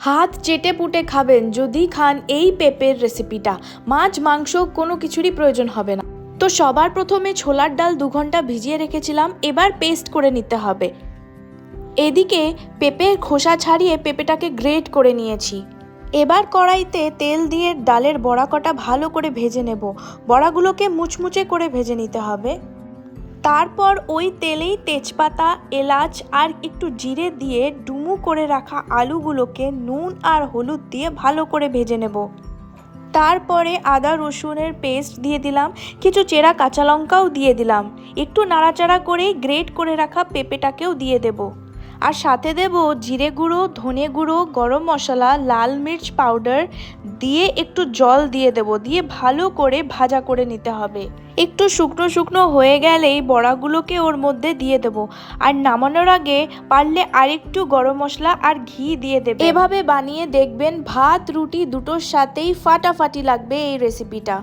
হাত চেটে পুটে খাবেন যদি খান এই পেঁপের রেসিপিটা। মাছ মাংস কোনো কিছুরই প্রয়োজন হবে না। তো সবার প্রথমে ছোলার ডাল 2 ঘন্টা ভিজিয়ে রেখেছিলাম, এবার পেস্ট করে নিতে হবে। এদিকে পেঁপের খোসা ছাড়িয়ে পেঁপেটাকে গ্রেট করে নিয়েছি। এবার কড়াইতে তেল দিয়ে ডালের বড়া কটা ভালো করে ভেজে নেব। বড়াগুলোকে মুচমুচে করে ভেজে নিতে হবে। তারপর ওই তেলেই তেজপাতা, এলাচ আর একটু জিরে দিয়ে ডুমু করে রাখা আলুগুলোকে নুন আর হলুদ দিয়ে ভালো করে ভেজে নেব। তারপরে আদা রসুনের পেস্ট দিয়ে দিলাম, কিছু চেরা কাঁচা লঙ্কাও দিয়ে দিলাম। একটু নাড়াচাড়া করেই গ্রেট করে রাখা পেঁপেটাকেও দিয়ে দেব। আর সাথে দেব জিরে গুঁড়ো, ধনে গুঁড়ো, গরম মশলা, লাল মির্চ পাউডার দিয়ে একটু জল দিয়ে দেব। দিয়ে ভালো করে ভাজা করে নিতে হবে। একটু শুকনো শুকনো হয়ে গেলেই বড়াগুলোকে ওর মধ্যে দিয়ে দেব। আর নামানোর আগে পারলে আরেকটু গরম মশলা আর ঘি দিয়ে দেবে। এভাবে বানিয়ে দেখবেন, ভাত রুটি দুটোর সাথেই ফাটাফাটি লাগবে এই রেসিপিটা।